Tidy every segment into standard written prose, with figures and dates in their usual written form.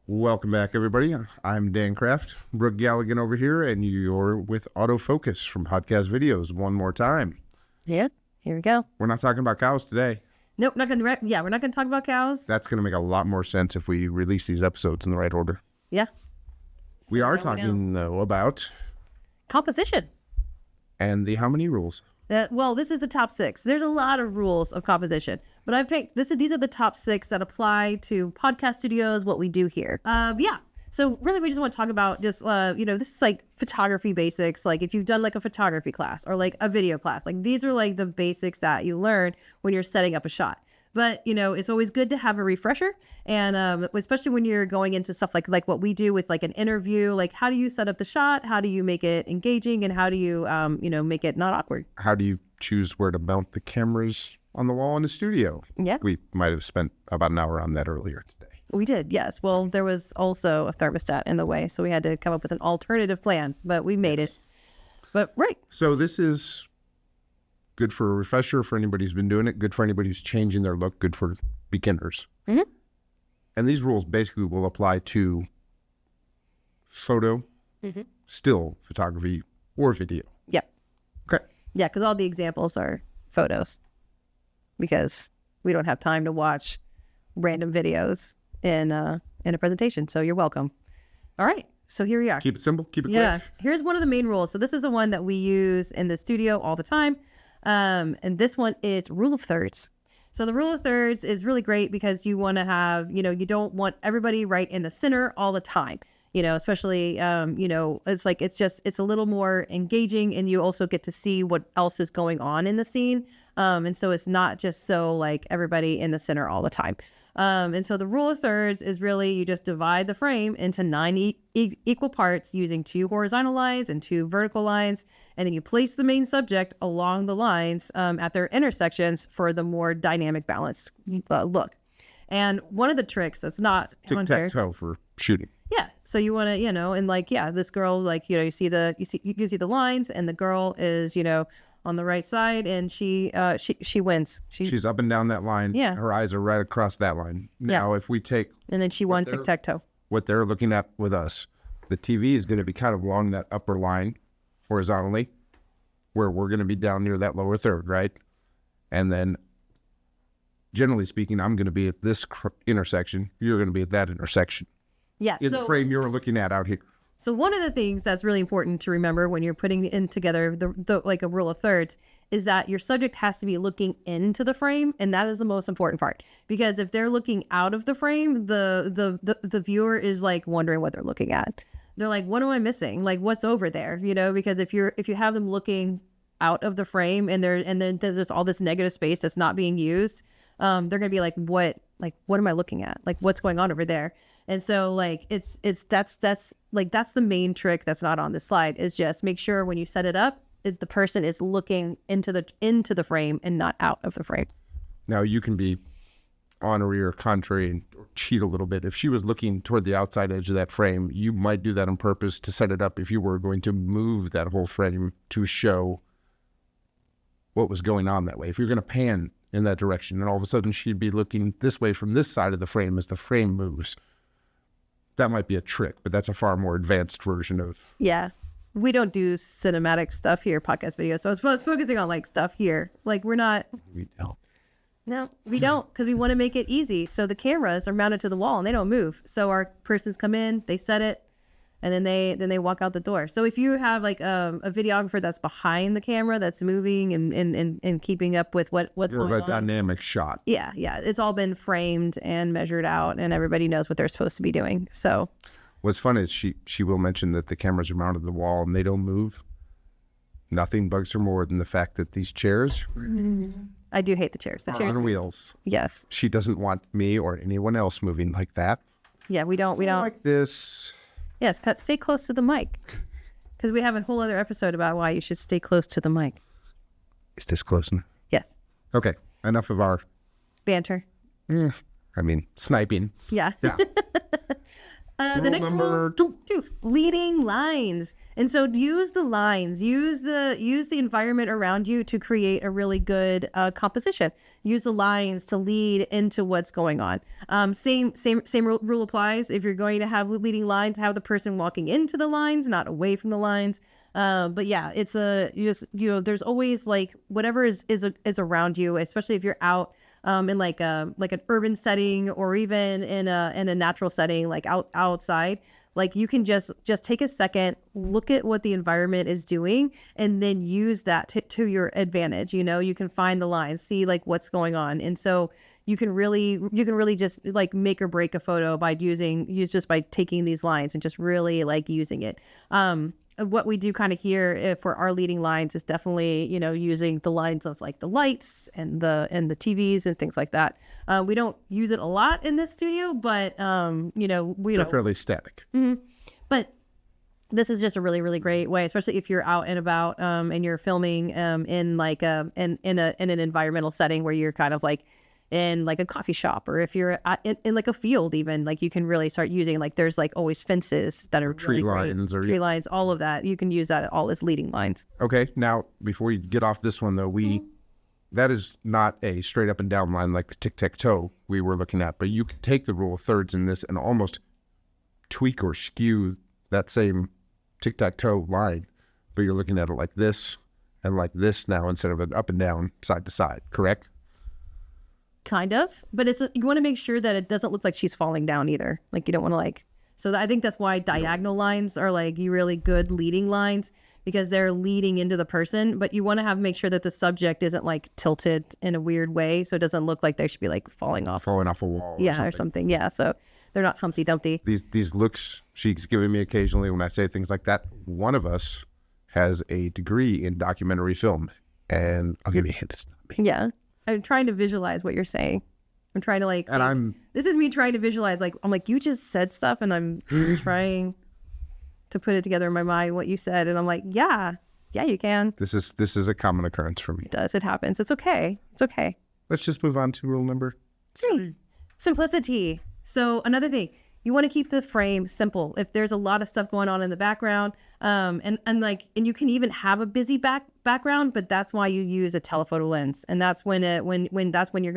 Welcome back, everybody. I'm Dan Craft, Brooke Galligan over here, and you're with Autofocus from Podcast Videos one more time. Yeah, here we go. We're not talking about cows today. Nope, not gonna. We're not gonna talk about cows. That's going to make a lot more sense if we release these episodes in the right order. Yeah. We are talking, though, about composition. And the how many rules? Well, this is the top 6. There's a lot of rules of composition, but I've picked these are the top 6 that apply to podcast studios, what we do here. Yeah. So really, we just want to talk about just, this is like photography basics. Like if you've done like a photography class or like a video class, like these are like the basics that you learn when you're setting up a shot. But, it's always good to have a refresher. And especially when you're going into stuff like what we do with like an interview, like how do you set up the shot? How do you make it engaging? And how do you, make it not awkward? How do you choose where to mount the cameras on the wall in the studio? Yeah. We might have spent about an hour on that earlier today. We did, yes. Well, there was also a thermostat in the way, so we had to come up with an alternative plan, but we made it. But right. So this is good for a refresher for anybody who's been doing it, good for anybody who's changing their look, good for beginners. Mm-hmm. And these rules basically will apply to photo, still photography, or video. Yep. Okay. Yeah, because all the examples are photos because we don't have time to watch random videos in a presentation. So you're welcome. All right. So here we are. Keep it simple. Keep it quick. Yeah. Here's one of the main rules. So this is the one that we use in the studio all the time. And this one is rule of thirds. So the rule of thirds is really great because you want to have, you don't want everybody right in the center all the time, especially, it's a little more engaging and you also get to see what else is going on in the scene. And so it's not just so like everybody in the center all the time. And so the rule of thirds is really you just divide the frame into 9 equal parts using 2 horizontal lines and 2 vertical lines. And then you place the main subject along the lines at their intersections for the more dynamic balanced look. And one of the tricks that's not tic-tac-toe for shooting. Yeah. So you want to, and this girl, you see the lines and the girl is, on the right side, and she wins. She's up and down that line. Yeah. Her eyes are right across that line. Now, if we take... And then she won tic-tac-toe. What they're looking at with us, the TV is going to be kind of along that upper line horizontally, where we're going to be down near that lower third, right? And then, generally speaking, I'm going to be at this intersection. You're going to be at that intersection. Yeah. In the frame you're looking at out here. So one of the things that's really important to remember when you're putting in together the like a rule of thirds is that your subject has to be looking into the frame, and that is the most important part. Because if they're looking out of the frame, the viewer is like wondering what they're looking at. They're like, what am I missing? Like, what's over there? Because if you have them looking out of the frame and then there's all this negative space that's not being used, they're gonna be like, what am I looking at? Like, what's going on over there? And so that's the main trick that's not on this slide is just make sure when you set it up, the person is looking into the frame and not out of the frame. Now you can be honorary or contrary and cheat a little bit. If she was looking toward the outside edge of that frame, you might do that on purpose to set it up if you were going to move that whole frame to show what was going on that way. If you're going to pan in that direction and all of a sudden she'd be looking this way from this side of the frame as the frame moves. That might be a trick, but that's a far more advanced version of... Yeah. We don't do cinematic stuff here, podcast videos. So I was focusing on stuff here. We're not... We don't. No, we don't, because we want to make it easy. So the cameras are mounted to the wall and they don't move. So our persons come in, they set it, and then they walk out the door. So if you have a videographer that's behind the camera that's moving and keeping up with what's going on. A dynamic shot. Yeah. It's all been framed and measured out and everybody knows what they're supposed to be doing. So what's fun is she will mention that the cameras are mounted to the wall and they don't move. Nothing bugs her more than the fact that these chairs... I do hate the chairs. The chairs on wheels. Yes. She doesn't want me or anyone else moving like that. Yeah, we don't. Like this. Yes, stay close to the mic. Because we have a whole other episode about why you should stay close to the mic. Is this close enough? Yes. Okay, enough of our... banter. Sniping. Yeah. The next number rule, two, leading lines. And so use the lines, use the environment around you to create a really good composition. Use the lines to lead into what's going on. Same rule applies. If you're going to have leading lines, have the person walking into the lines, not away from the lines. But yeah, it's there's always like whatever is around you, especially if you're out in like an urban setting or even in a natural setting, like outside. Like you can just take a second, look at what the environment is doing, and then use that to your advantage. You can find the lines, see like what's going on, and so you can really just like make or break a photo by by taking these lines and just really like using it. What we do kind of here for our leading lines is definitely, using the lines of like the lights and the TVs and things like that. We don't use it a lot in this studio, but they're fairly static. Mm-hmm. But this is just a really, really great way, especially if you're out and about and you're filming in like in an environmental setting where you're kind of like in like a coffee shop, or if you're in like a field, even like you can really start using, like there's like always fences that are tree lines lines, all of that. You can use that all as leading lines. Okay. Now, before you get off this one though, that is not a straight up and down line like the tic-tac-toe we were looking at, but you could take the rule of thirds in this and almost tweak or skew that same tic-tac-toe line, but you're looking at it like this and like this now instead of an up and down, side to side, correct? Kind of, but you want to make sure that it doesn't look like she's falling down either. Like you don't want to so I think that's why diagonal lines are like really good leading lines, because they're leading into the person, but you want to make sure that the subject isn't like tilted in a weird way, so it doesn't look like they should be like falling off a wall. Or something. Yeah, so they're not Humpty Dumpty. These looks she's giving me occasionally when I say things like that. One of us has a degree in documentary film, and I'll give you a hint. It's not me. Yeah. I'm trying to visualize what you're saying. I'm trying to this is me trying to visualize, like, I'm like, you just said stuff and I'm trying to put it together in my mind, what you said. And I'm like, yeah, you can. This is a common occurrence for me. It does. It happens. It's okay. Let's just move on to rule number 3. Simplicity. So another thing, you want to keep the frame simple. If there's a lot of stuff going on in the background, and you can even have a busy background, but that's why you use a telephoto lens, and that's when you're going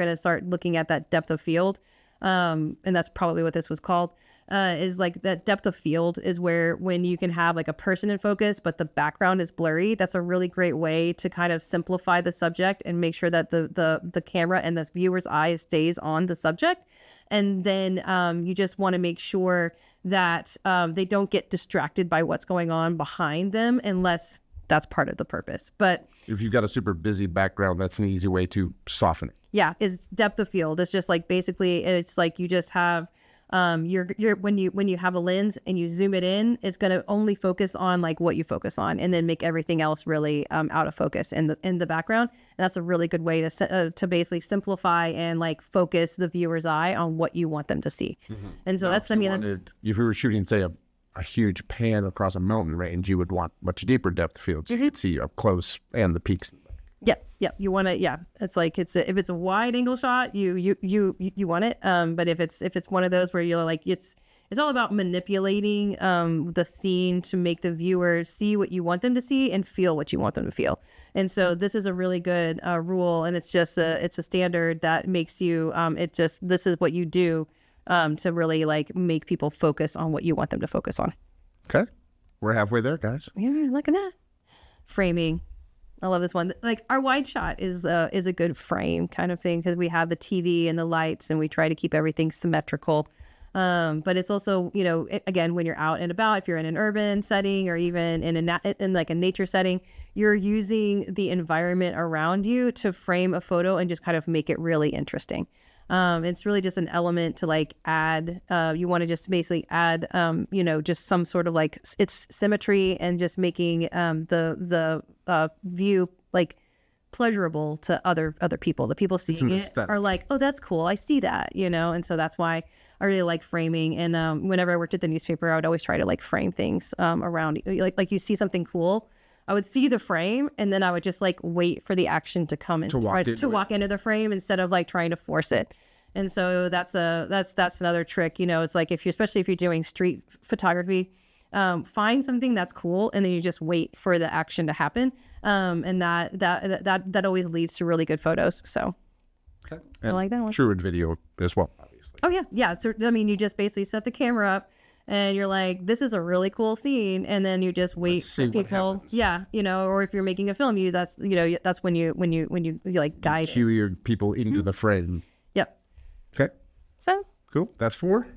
to start looking at that depth of field, and that's probably what this was called. Is like that depth of field is when you can have like a person in focus, but the background is blurry. That's a really great way to kind of simplify the subject and make sure that the camera and the viewer's eye stays on the subject. And then you just want to make sure that they don't get distracted by what's going on behind them, unless that's part of the purpose. But if you've got a super busy background, that's an easy way to soften it. Yeah, is depth of field. It's just like basically it's like you just have when you have a lens and you zoom it in, it's going to only focus on like what you focus on, and then make everything else really out of focus in the background. And that's a really good way to basically simplify and like focus the viewer's eye on what you want them to see. Mm-hmm. And so if you were shooting, say, a huge pan across a mountain range, you would want much deeper depth of field, so you could see up close and the peaks. Yep. You want to, it's like if it's a wide angle shot, you want it. But if it's one of those where you're like, it's all about manipulating the scene to make the viewer see what you want them to see and feel what you want them to feel. And so this is a really good rule, and it's just it's a standard that makes you this is what you do to really like make people focus on what you want them to focus on. Okay, we're halfway there, guys. Yeah, look at that. Framing. I love this one. Like our wide shot is a good frame kind of thing, because we have the TV and the lights, and we try to keep everything symmetrical. But it's also, again, when you're out and about, if you're in an urban setting or even in like a nature setting, you're using the environment around you to frame a photo and just kind of make it really interesting. It's really just an element to like add, you want to just basically add, just some sort of like it's symmetry and just making the view like pleasurable to other people. The people seeing it are like, oh, that's cool. I see that, and so that's why I really like framing. And whenever I worked at the newspaper, I would always try to like frame things around, like you see something cool, I would see the frame, and then I would just like wait for the action to come and to walk into the frame instead of like trying to force it. And so that's another trick. It's like especially if you're doing street photography, find something that's cool, and then you just wait for the action to happen. And that always leads to really good photos. So Okay. I like that one. True in video as well, obviously. Oh yeah. So you just basically set the camera up, and you're like, this is a really cool scene, and then you just wait for people. Yeah, or if you're making a film, that's when you like guide Cue your people into the frame. Yep. Okay. So Cool. That's 4.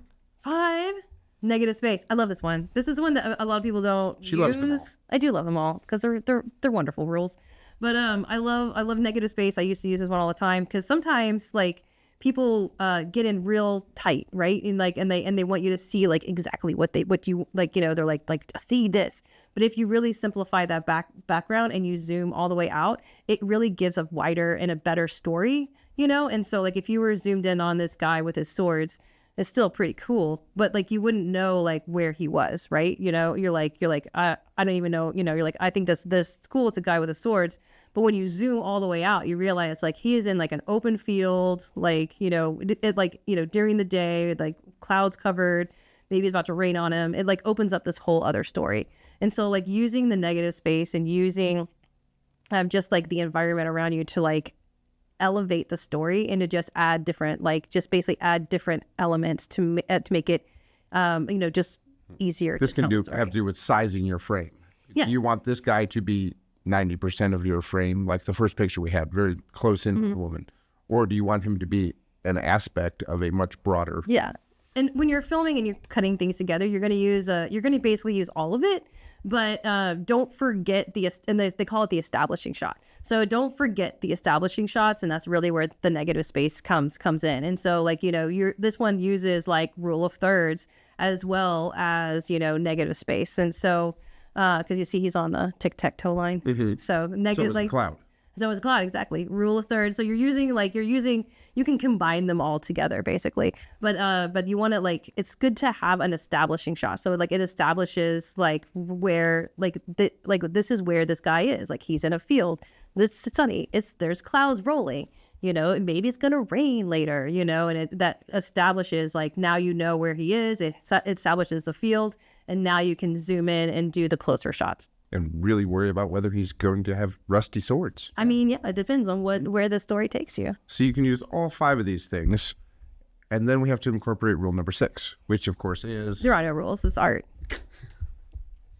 5. Negative space. I love this one. This is one that a lot of people don't use. Loves them all. I do love them all because they're wonderful rules. But I love negative space. I used to use this one all the time because sometimes like people get in real tight, right? And they want you to see like exactly what you like. They're like see this. But if you really simplify that background and you zoom all the way out, it really gives a wider and a better story. And so like if you were zoomed in on this guy with his swords, it's still pretty cool, but like you wouldn't know like where he was, right? You're like I don't even know. You're like, I think this cool. It's a guy with a swords, but when you zoom all the way out, you realize like he is in like an open field, like during the day, like clouds covered, maybe it's about to rain on him. It like opens up this whole other story. And so like using the negative space and using just like the environment around you to like elevate the story and to just add different, basically add different elements to make it, just easier. This can have to do with sizing your frame. Yeah. You want this guy to be 90% of your frame, like the first picture we had, very close in the woman, or do you want him to be an aspect of a much broader? Yeah. And when you're filming and you're cutting things together, you're going to basically use all of it, but don't forget they call it the establishing shot. So don't forget the establishing shots, and that's really where the negative space comes in. And so like, this one uses like rule of thirds as well as, negative space. And so, cause you see he's on the tic-tac-toe line. Mm-hmm. So negative, so cloud. So it's a cloud, exactly. Rule of thirds. So you can combine them all together basically. But you want to it's good to have an establishing shot. So like it establishes like where, this is where this guy is. Like he's in a field. It's sunny. There's clouds rolling, maybe it's going to rain later, and that establishes like, now where he is. It establishes the field, and now you can zoom in and do the closer shots. And really worry about whether he's going to have rusty swords. I mean, yeah, it depends on where the story takes you. So you can use all 5 of these things. And then we have to incorporate rule number 6, which of course is... There are no rules. It's art.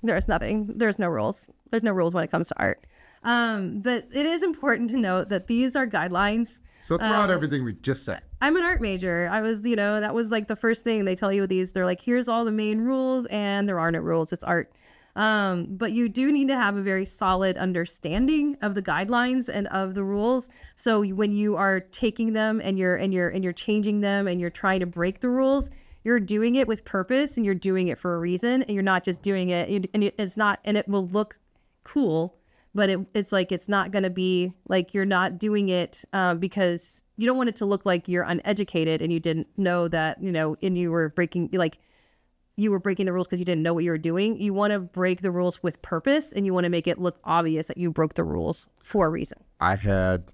There's nothing. There's no rules. There's no rules when it comes to art. But it is important to note that these are guidelines. So throw out everything we just said. I'm an art major. I was, that was like the first thing they tell you with these. They're like, here's all the main rules, and there are no rules. It's art. But you do need to have a very solid understanding of the guidelines and of the rules. So when you are taking them and you're changing them and you're trying to break the rules, you're doing it with purpose, and you're doing it for a reason, and you're not just doing it. And it will look cool, but it's not going to be like, you're not doing it, because you don't want it to look like you're uneducated and you didn't know that, and you were breaking the rules because you didn't know what you were doing. You want to break the rules with purpose, and you want to make it look obvious that you broke the rules for a reason. I had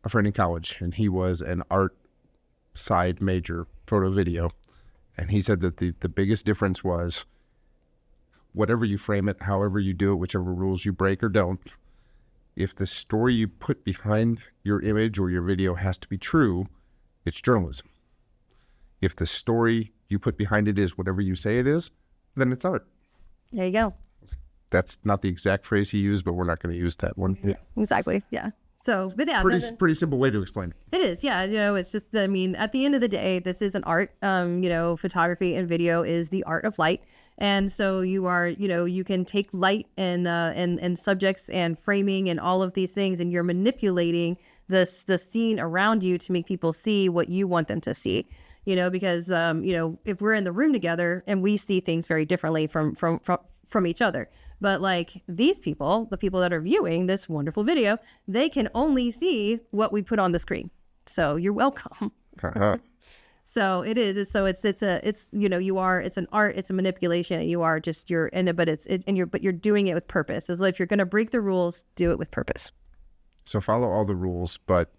a friend in college, and he was an art side major, photo video. And he said that the biggest difference was whatever you frame it, however you do it, whichever rules you break or don't, if the story you put behind your image or your video has to be true, it's journalism. If the story you put behind it is whatever you say it is, then it's art. There you go. That's not the exact phrase he used, but we're not going to use that one. Yeah. Exactly. Yeah. So, but yeah. Pretty simple way to explain it. It is. Yeah. It's just, at the end of the day, this is an art. Photography and video is the art of light. And so you can take light and subjects and framing and all of these things, and you're manipulating the scene around you to make people see what you want them to see. Because, if we're in the room together and we see things very differently from each other, but like these people, the people that are viewing this wonderful video, they can only see what we put on the screen. So you're welcome. So it is. So it's an art, it's a manipulation, and you are just, but you're doing it with purpose. It's like, if you're going to break the rules, do it with purpose. So follow all the rules, but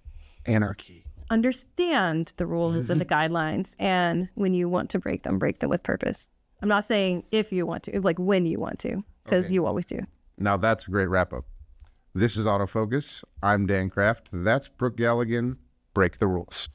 anarchy. understand the rules and the guidelines. And when you want to break them with purpose. I'm not saying if you want to, like when you want to, because you always do. Now that's a great wrap up. This is Autofocus. I'm Dan Craft. That's Brooke Galligan. Break the rules.